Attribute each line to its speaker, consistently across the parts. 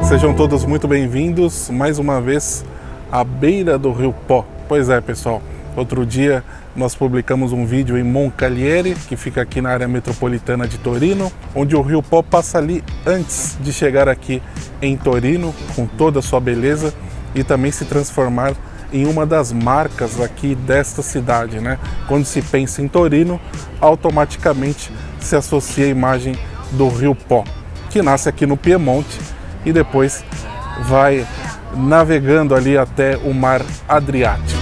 Speaker 1: Sejam todos muito bem-vindos mais uma vez à beira do Rio Pó. Pois é, pessoal, outro dia nós publicamos um vídeo em Moncalieri, que fica aqui na área metropolitana de Torino, onde o Rio Pó passa ali antes de chegar aqui em Torino, com toda a sua beleza, e também se transformar em uma das marcas aqui desta cidade, né? Quando se pensa em Torino, automaticamente se associa a imagem do Rio Pó, que nasce aqui no Piemonte e depois vai navegando ali até o Mar Adriático.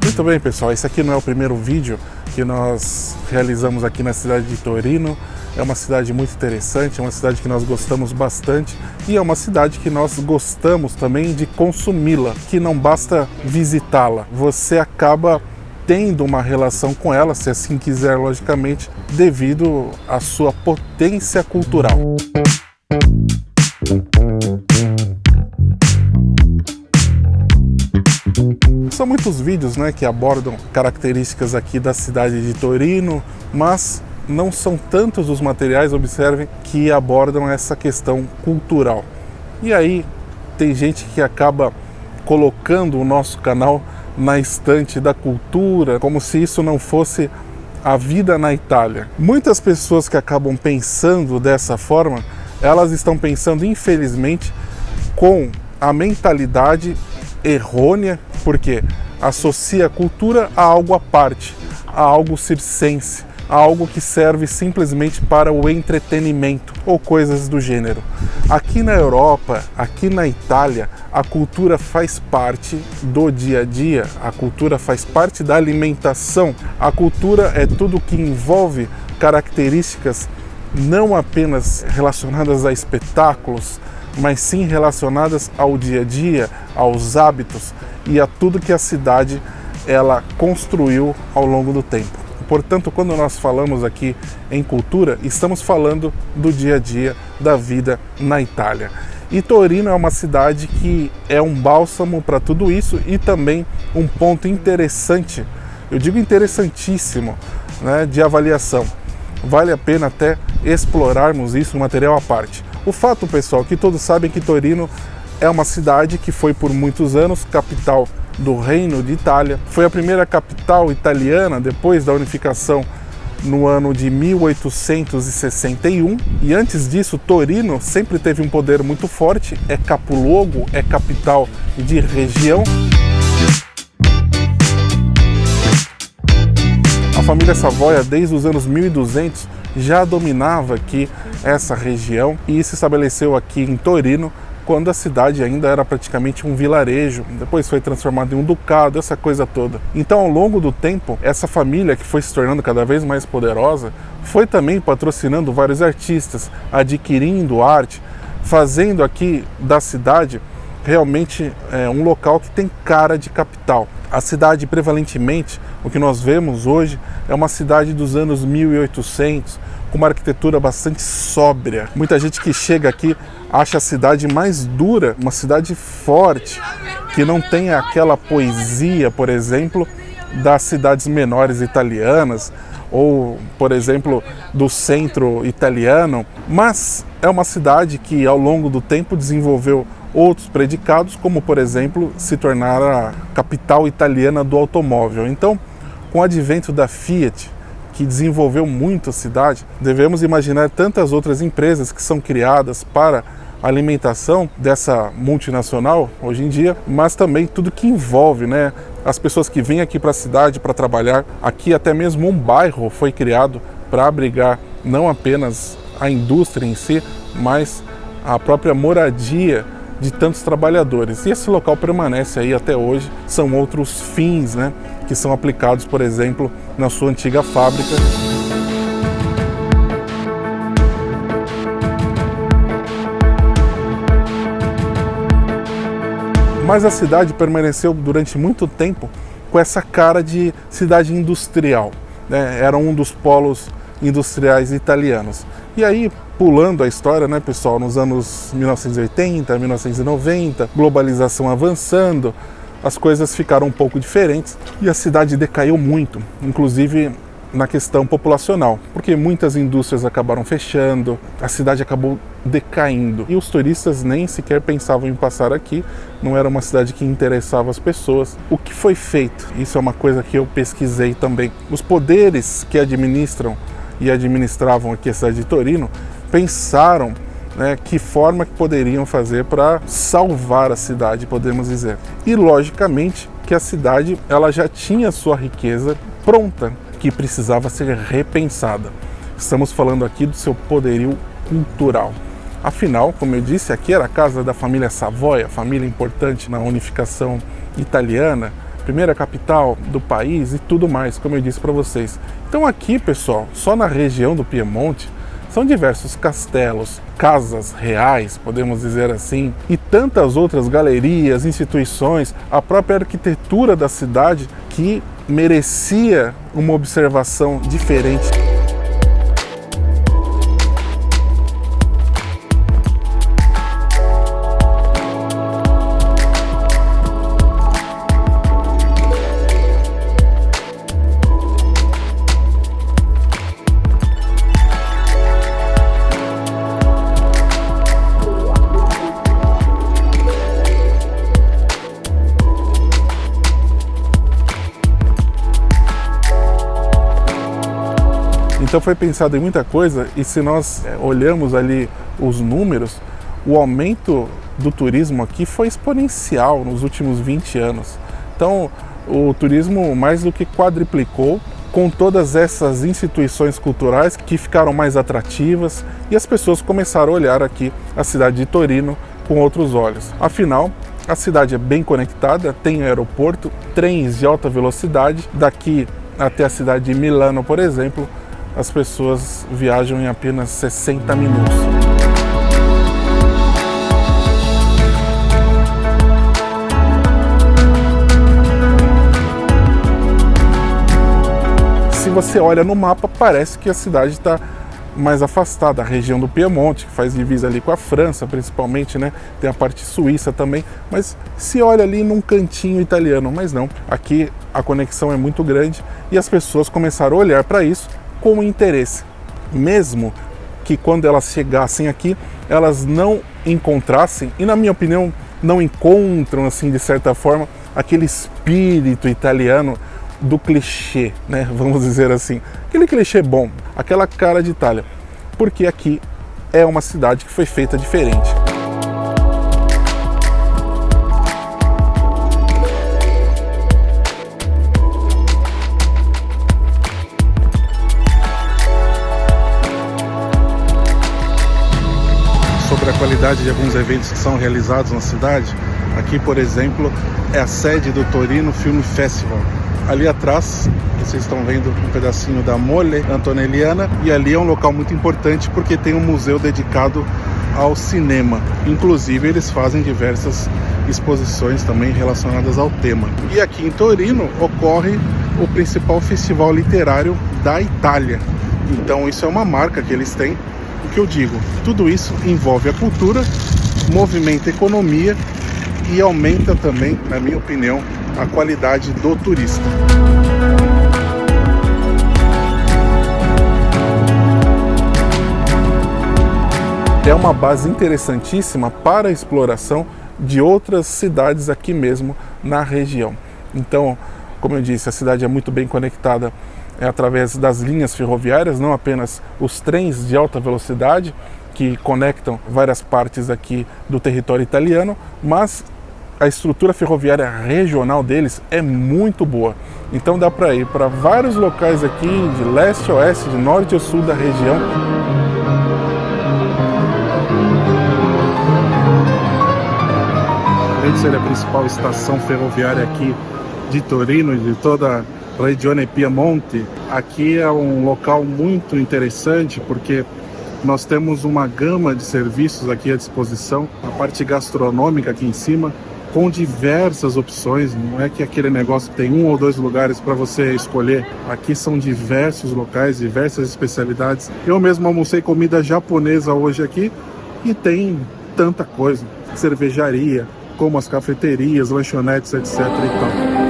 Speaker 1: Muito bem, pessoal, esse aqui não é o primeiro vídeo que nós realizamos aqui na cidade de Torino. É uma cidade muito interessante, é uma cidade que nós gostamos bastante e é uma cidade que nós gostamos também de consumi-la, que não basta visitá-la, você acaba tendo uma relação com ela, se assim quiser, logicamente, devido à sua potência cultural. São muitos vídeos, né, que abordam características aqui da cidade de Torino, mas não são tantos os materiais, observem, que abordam essa questão cultural. E aí tem gente que acaba colocando o nosso canal na estante da cultura, como se isso não fosse a vida na Itália. Muitas pessoas que acabam pensando dessa forma, elas estão pensando, infelizmente, com a mentalidade errônea, porque associa a cultura a algo à parte, a algo circense, a algo que serve simplesmente para o entretenimento ou coisas do gênero. Aqui na Europa, aqui na Itália, a cultura faz parte do dia a dia, a cultura faz parte da alimentação. A cultura é tudo que envolve características não apenas relacionadas a espetáculos, mas sim relacionadas ao dia a dia, aos hábitos e a tudo que a cidade ela construiu ao longo do tempo. Portanto, quando nós falamos aqui em cultura, estamos falando do dia a dia da vida na Itália. E Torino é uma cidade que é um bálsamo para tudo isso e também um ponto interessante, eu digo interessantíssimo, né, de avaliação. Vale a pena até explorarmos isso, um material à parte. O fato, pessoal, que todos sabem que Torino é uma cidade que foi por muitos anos capital do Reino de Itália, foi a primeira capital italiana depois da unificação no ano de 1861 e antes disso Torino sempre teve um poder muito forte, é capoluogo, é capital de região. A família Savoia desde os anos 1200 já dominava aqui essa região e se estabeleceu aqui em Torino quando a cidade ainda era praticamente um vilarejo, depois foi transformado em um ducado, essa coisa toda. Então, ao longo do tempo, essa família que foi se tornando cada vez mais poderosa, foi também patrocinando vários artistas, adquirindo arte, fazendo aqui da cidade realmente um local que tem cara de capital. A cidade, prevalentemente, o que nós vemos hoje, é uma cidade dos anos 1800, com uma arquitetura bastante sóbria. Muita gente que chega aqui acha a cidade mais dura, uma cidade forte, que não tem aquela poesia, por exemplo, das cidades menores italianas, ou, por exemplo, do centro italiano, mas é uma cidade que, ao longo do tempo, desenvolveu outros predicados, como, por exemplo, se tornar a capital italiana do automóvel. Então, com o advento da Fiat, que desenvolveu muito a cidade, devemos imaginar tantas outras empresas que são criadas para a alimentação dessa multinacional hoje em dia, mas também tudo que envolve, né, as pessoas que vêm aqui para a cidade para trabalhar. Aqui até mesmo um bairro foi criado para abrigar não apenas a indústria em si, mas a própria moradia de tantos trabalhadores. E esse local permanece aí até hoje. São outros fins, né, que são aplicados, por exemplo, na sua antiga fábrica. Mas a cidade permaneceu durante muito tempo com essa cara de cidade industrial, né? Era um dos polos industriais italianos. E aí, pulando a história, né, pessoal, nos anos 1980, 1990, globalização avançando, as coisas ficaram um pouco diferentes e a cidade decaiu muito. Inclusive, na questão populacional, porque muitas indústrias acabaram fechando, a cidade acabou decaindo e os turistas nem sequer pensavam em passar aqui, não era uma cidade que interessava as pessoas. O que foi feito? Isso é uma coisa que eu pesquisei também. Os poderes que administram e administravam aqui a cidade de Torino pensaram, né, que forma que poderiam fazer para salvar a cidade, podemos dizer. E logicamente que a cidade ela já tinha sua riqueza pronta, que precisava ser repensada. Estamos falando aqui do seu poderio cultural. Afinal, como eu disse, aqui era a casa da família Savoia, família importante na unificação italiana, primeira capital do país e tudo mais, como eu disse para vocês. Então aqui, pessoal, só na região do Piemonte, são diversos castelos, casas reais, podemos dizer assim, e tantas outras galerias, instituições, a própria arquitetura da cidade que merecia uma observação diferente. Então foi pensado em muita coisa e se nós olhamos ali os números, o aumento do turismo aqui foi exponencial nos últimos 20 anos. Então o turismo mais do que quadriplicou com todas essas instituições culturais que ficaram mais atrativas e as pessoas começaram a olhar aqui a cidade de Torino com outros olhos. Afinal, a cidade é bem conectada, tem aeroporto, trens de alta velocidade, daqui até a cidade de Milano, por exemplo, as pessoas viajam em apenas 60 minutos. Se você olha no mapa, parece que a cidade está mais afastada, a região do Piemonte, que faz divisa ali com a França, principalmente, né? Tem a parte suíça também, mas se olha ali num cantinho italiano, mas não. Aqui a conexão é muito grande e as pessoas começaram a olhar para isso com interesse, mesmo que quando elas chegassem aqui, elas não encontrassem, e na minha opinião, não encontram, assim, de certa forma, aquele espírito italiano do clichê, né? Vamos dizer assim, aquele clichê bom, aquela cara de Itália, porque aqui é uma cidade que foi feita diferente. Sobre a qualidade de alguns eventos que são realizados na cidade, aqui, por exemplo, é a sede do Torino Film Festival. Ali atrás, vocês estão vendo um pedacinho da Mole Antonelliana, e ali é um local muito importante porque tem um museu dedicado ao cinema. Inclusive, eles fazem diversas exposições também relacionadas ao tema. E aqui em Torino ocorre o principal festival literário da Itália. Então isso é uma marca que eles têm. O que eu digo, tudo isso envolve a cultura, movimenta a economia e aumenta também, na minha opinião, a qualidade do turista. É uma base interessantíssima para a exploração de outras cidades aqui mesmo na região. Então, como eu disse, a cidade é muito bem conectada através das linhas ferroviárias, não apenas os trens de alta velocidade que conectam várias partes aqui do território italiano, mas a estrutura ferroviária regional deles é muito boa. Então dá para ir para vários locais aqui, de leste a oeste, de norte a sul da região. Além de ser a principal estação ferroviária aqui de Torino e de toda a Regione Piemonte, aqui é um local muito interessante porque nós temos uma gama de serviços aqui à disposição, a parte gastronômica aqui em cima, com diversas opções. Não é que aquele negócio que tem um ou dois lugares para você escolher. Aqui são diversos locais, diversas especialidades. Eu mesmo almocei comida japonesa hoje aqui e tem tanta coisa. Cervejaria, como as cafeterias, lanchonetes, etc. e tal.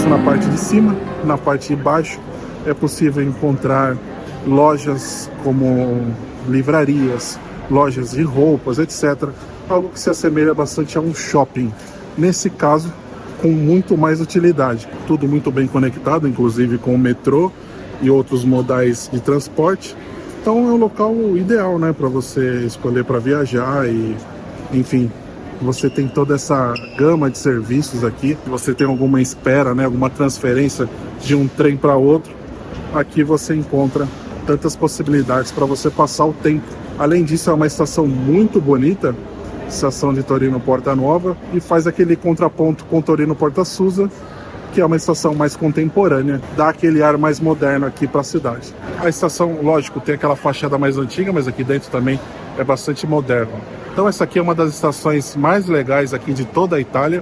Speaker 1: Isso na parte de cima. Na parte de baixo é possível encontrar lojas como livrarias, lojas de roupas, etc. Algo que se assemelha bastante a um shopping. Nesse caso, com muito mais utilidade. Tudo muito bem conectado, inclusive com o metrô e outros modais de transporte. Então é um local ideal, né, para você escolher para viajar e, enfim, você tem toda essa gama de serviços aqui. Você tem alguma espera, né, alguma transferência de um trem para outro. Aqui você encontra tantas possibilidades para você passar o tempo. Além disso, é uma estação muito bonita, estação de Torino Porta Nova, e faz aquele contraponto com Torino Porta Susa, que é uma estação mais contemporânea, dá aquele ar mais moderno aqui para a cidade. A estação, lógico, tem aquela fachada mais antiga, mas aqui dentro também é bastante moderno. Então essa aqui é uma das estações mais legais aqui de toda a Itália,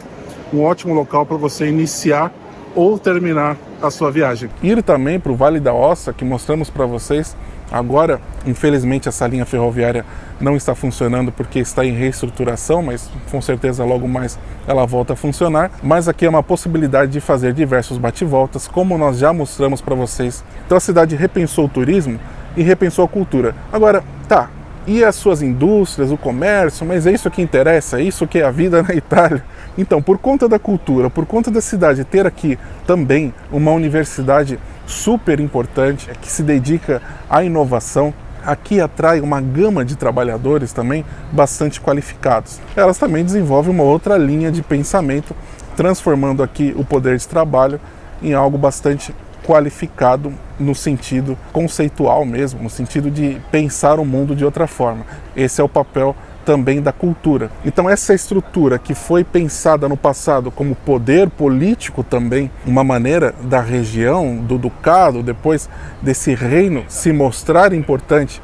Speaker 1: um ótimo local para você iniciar ou terminar a sua viagem. Ir também para o Vale da Ossa, que mostramos para vocês. Agora, infelizmente, essa linha ferroviária não está funcionando porque está em reestruturação, mas com certeza logo mais ela volta a funcionar. Mas aqui é uma possibilidade de fazer diversos bate-voltas, como nós já mostramos para vocês. Então a cidade repensou o turismo e repensou a cultura. Agora, tá, e as suas indústrias, o comércio, mas é isso que interessa, é isso que é a vida na Itália. Então, por conta da cultura, por conta da cidade ter aqui também uma universidade super importante, que se dedica à inovação, aqui atrai uma gama de trabalhadores também bastante qualificados. Elas também desenvolvem uma outra linha de pensamento, transformando aqui o poder de trabalho em algo bastante qualificado no sentido conceitual mesmo, no sentido de pensar o mundo de outra forma. Esse é o papel também da cultura. Então essa estrutura que foi pensada no passado como poder político também, uma maneira da região, do ducado, depois desse reino se mostrar importante,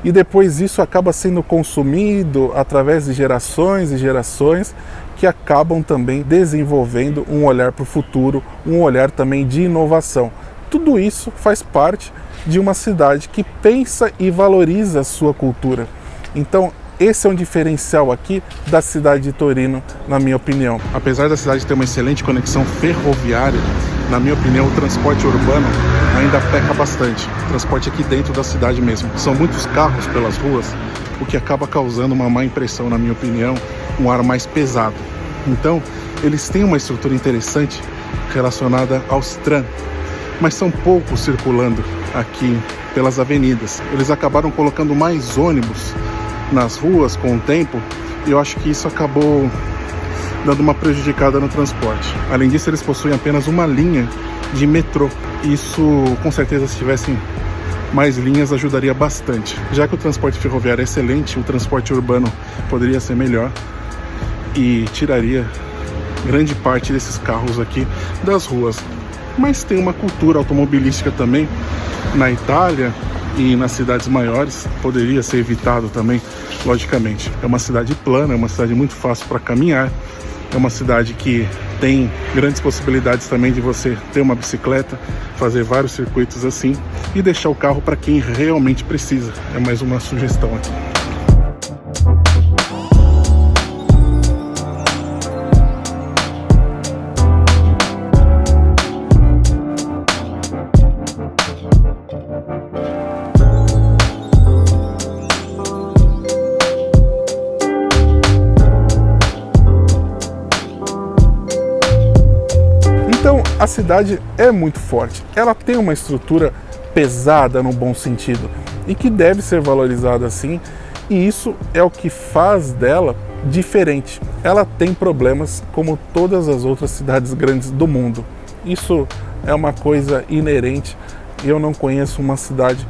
Speaker 1: e depois isso acaba sendo consumido através de gerações e gerações que acabam também desenvolvendo um olhar para o futuro, um olhar também de inovação. Tudo isso faz parte de uma cidade que pensa e valoriza a sua cultura. Então, esse é um diferencial aqui da cidade de Torino, na minha opinião. Apesar da cidade ter uma excelente conexão ferroviária, na minha opinião, o transporte urbano ainda peca bastante. O transporte aqui dentro da cidade mesmo. São muitos carros pelas ruas, o que acaba causando uma má impressão, na minha opinião, um ar mais pesado. Então, eles têm uma estrutura interessante relacionada aos tram, mas são poucos circulando aqui pelas avenidas. Eles acabaram colocando mais ônibus nas ruas com o tempo, e eu acho que isso acabou dando uma prejudicada no transporte. Além disso, eles possuem apenas uma linha de metrô. Isso, com certeza, se tivessem mais linhas, ajudaria bastante. Já que o transporte ferroviário é excelente, o transporte urbano poderia ser melhor e tiraria grande parte desses carros aqui das ruas. Mas tem uma cultura automobilística também na Itália e nas cidades maiores, poderia ser evitado também, logicamente. É uma cidade plana, é uma cidade muito fácil para caminhar, é uma cidade que tem grandes possibilidades também de você ter uma bicicleta, fazer vários circuitos assim e deixar o carro para quem realmente precisa. É mais uma sugestão aqui. Então a cidade é muito forte, ela tem uma estrutura pesada no bom sentido e que deve ser valorizada assim, e isso é o que faz dela diferente. Ela tem problemas como todas as outras cidades grandes do mundo, isso é uma coisa inerente. Eu não conheço uma cidade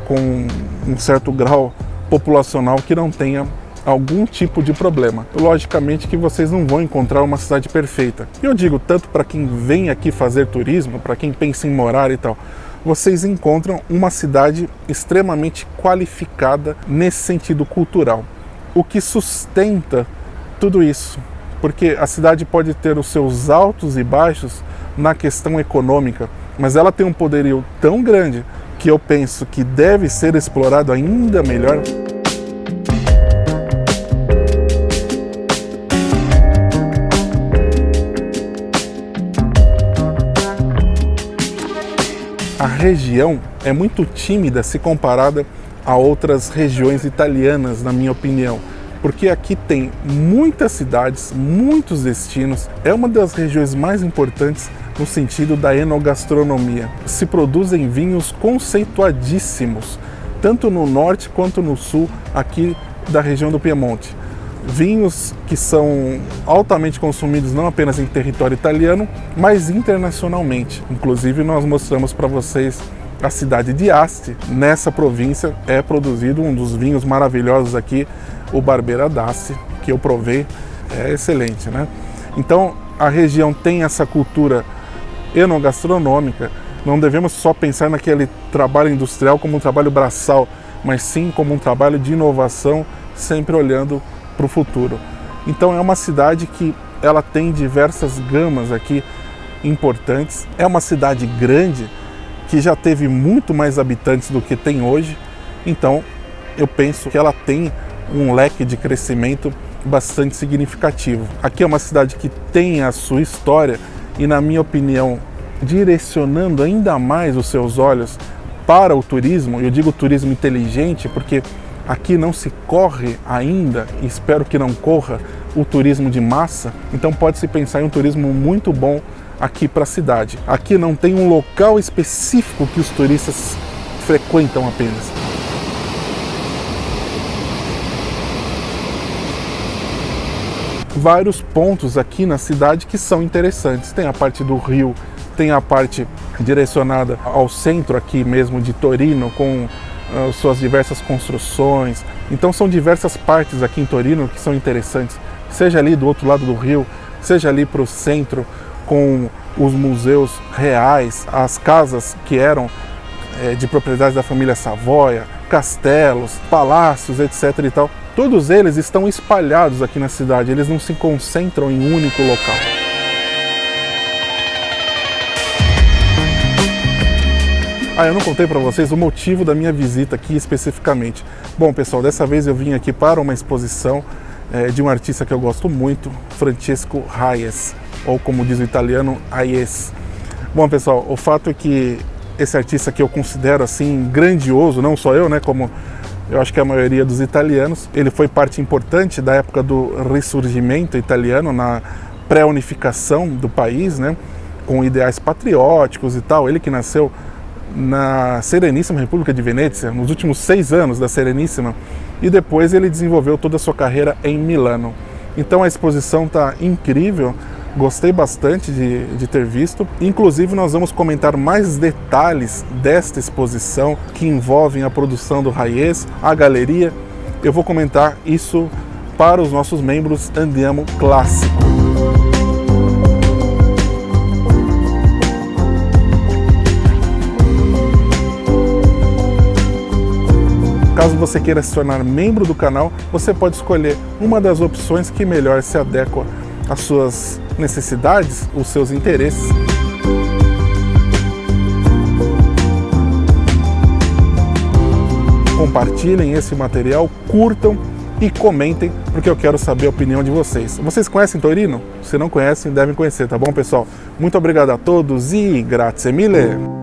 Speaker 1: com um certo grau populacional que não tenha algum tipo de problema. Logicamente que vocês não vão encontrar uma cidade perfeita. E eu digo tanto para quem vem aqui fazer turismo, para quem pensa em morar e tal, vocês encontram uma cidade extremamente qualificada nesse sentido cultural. O que sustenta tudo isso, porque a cidade pode ter os seus altos e baixos na questão econômica, mas ela tem um poderio tão grande que eu penso que deve ser explorado ainda melhor. a região é muito tímida se comparada a outras regiões italianas, na minha opinião, porque aqui tem muitas cidades, muitos destinos, é uma das regiões mais importantes no sentido da enogastronomia. Se produzem vinhos conceituadíssimos, tanto no norte quanto no sul, aqui da região do Piemonte. Vinhos que são altamente consumidos não apenas em território italiano, mas internacionalmente. Inclusive nós mostramos para vocês a cidade de Asti. Nessa província é produzido um dos vinhos maravilhosos aqui, o Barbera d'Asti, que eu provei, é excelente, né? Então a região tem essa cultura enogastronômica. Não devemos só pensar naquele trabalho industrial como um trabalho braçal, mas sim como um trabalho de inovação, sempre olhando para o futuro. Então é uma cidade que ela tem diversas gamas aqui importantes. É uma cidade grande que já teve muito mais habitantes do que tem hoje. Então eu penso que ela tem um leque de crescimento bastante significativo. Aqui é uma cidade que tem a sua história e, na minha opinião, direcionando ainda mais os seus olhos para o turismo. Eu digo turismo inteligente porque aqui não se corre ainda, e espero que não corra, o turismo de massa. Então pode-se pensar em um turismo muito bom aqui para a cidade. Aqui não tem um local específico que os turistas frequentam apenas. Vários pontos aqui na cidade que são interessantes. Tem a parte do rio, tem a parte direcionada ao centro aqui mesmo de Torino, com suas diversas construções. Então são diversas partes aqui em Torino que são interessantes, seja ali do outro lado do rio, seja ali para o centro com os museus reais, as casas que eram de propriedade da família Savoia, castelos, palácios, etc. e tal. Todos eles estão espalhados aqui na cidade, eles não se concentram em um único local. Eu não contei para vocês o motivo da minha visita aqui especificamente. Bom, pessoal, dessa vez eu vim aqui para uma exposição de um artista que eu gosto muito, Francesco Hayez, ou como diz o italiano, Hayez. Bom, pessoal, o fato é que esse artista que eu considero assim grandioso, não só eu, né, como eu acho que a maioria dos italianos, ele foi parte importante da época do Risorgimento italiano, na pré-unificação do país, né, com ideais patrióticos e tal. Ele que nasceu na Serenissima República de Venezia, nos últimos 6 anos da Serenissima, e depois ele desenvolveu toda a sua carreira em Milano. Então a exposição está incrível, gostei bastante de ter visto. Inclusive nós vamos comentar mais detalhes desta exposição que envolvem a produção do Hayez, a galeria. Eu vou comentar isso para os nossos membros Andiamo Clássico. Caso você queira se tornar membro do canal, você pode escolher uma das opções que melhor se adequa às suas necessidades, os seus interesses. Compartilhem esse material, curtam e comentem, porque eu quero saber a opinião de vocês. Vocês conhecem Torino? Se não conhecem, devem conhecer, tá bom, pessoal? Muito obrigado a todos e grazie mille!